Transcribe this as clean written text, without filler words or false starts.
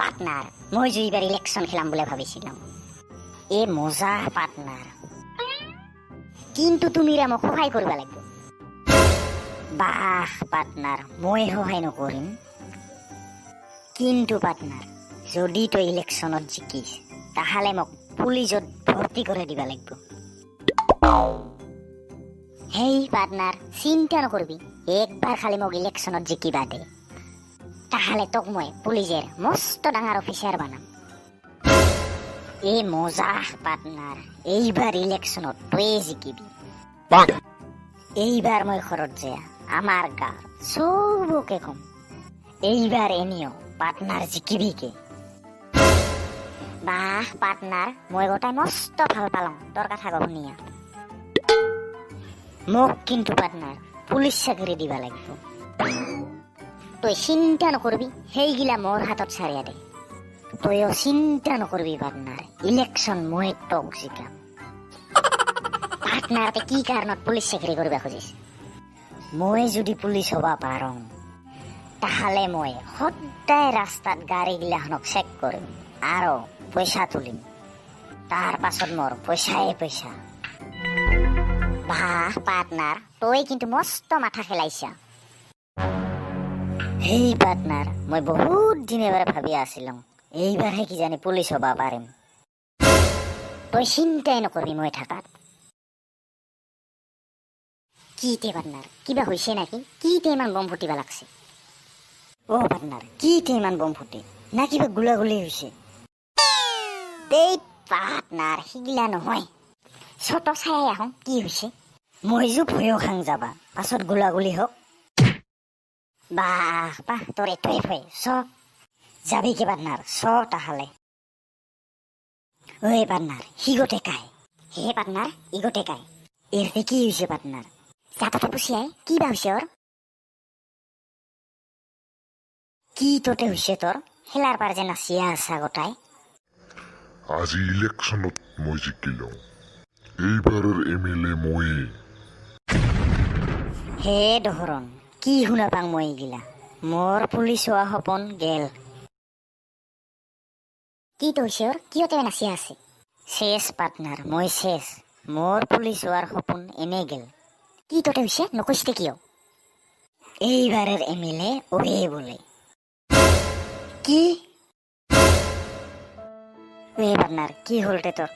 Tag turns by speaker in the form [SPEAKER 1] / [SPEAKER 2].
[SPEAKER 1] partner মই যে এবার ইলেকশন খেলাম বলে ভাবিছিলাম এ মজা পার্টনার কিন্তু তুমি মোক সহায় করবা লাগবে বাহ পার্টনার মই সহায় নকরিম কিন্তু পার্টনার যদি তো ইলেকশনত জিকিস তাহলে মোক পুলিশত ভর্তি করে দিবা লাগবে হেই পার্টনার চিন্তা নকরবি একবার খালি মোক ইলেকশনত জিকিবা দে তাহলে তোক মই পুলিশের মস্ত ডাঙর অফিসার বানাম এ মজা পার্টনার এইবার ইলেকশনত তুই জিকিবি এইবার মই ঘরত যায় আমার গা সবকে কম এইবার এনেও পার্টনার জিকিবি কে বাহ পার্টনার মই গোটাই মস্ত ভাল পালাম তোর কথা শুনিয়া মোক কিন্তু পার্টনার পুলিশ চাকরি দিবা লাগব তুই চিন্তা নকরবি সেইগিলা মোর হাতত ছাড়িয়া দে তুইও চিন্তা নকরবি পার্টনার ইলেকশন মই তোক জিকাম পার্টনার কি কারণত পুলিশ চাকরি করবা খুঁজিস মই যদি পুলিশ হবা পারং তাহলে মই সদায় রাস্তাত গাড়ি গিলাখনক চেক কৰিম আৰু পইচা তুলিম তার পাছত মোর পয়সায় পয়সা বাহ পার্টনার তুই কিন্তু মস্ত মাথা খেলাইছা হেই পার্টনার মই বহুত দিন এবারে ভাবি আছিলাম এইবারহে কি জানি পুলিশ হবা পারিম তুই চিন্তাই নকরবি মই থাকাত কিতে পার্টনার কিবা হয়েছে নাকি কিতে ইমান বম ফুটিবা লাগছে ও পার্টনার কিতে ইমান বম ফুটে না কিবা গুলাগুলি হয়েছে এই পার্টনার সিগিলা নহয় ছোট চাই আহোঁ কি হয়েছে মই যে ভয়ো খাং যাবা পাছত গুলাগুলি হোক বাহ বাহ তোর এতই ভয় চ যাবি কি পার্টনার চ তাহলে ওই পার্টনার হিগোটে কায় হে পার্টনার ইগোটে কায় এরতে কি হয়েছে পার্টনার চাটাটা পুষিয়ায় কি বা হয়েছে ওর কি তোতে হয়েছে তোর হেলার পার যে নাচিয়া আসা গোটাই
[SPEAKER 2] আজি ইলেকশনত মই জিকিলং এইবারের এমএলএ মই
[SPEAKER 1] হে দহরন কি শুনা পাং মই গিলা মোর পুলিশ হওয়া সপন গেল কি তো হয়েছে ওর কিয়তে নাচিয়া আছে শেষ পার্টনার মই শেষ মোর পুলিশ হওয়ার সপন এনে গেল কি তোতে হয়েছে নকইতে কিয় এইবারের এমএলএ ওহে বলে কি পার্টনার কি হলটে তোর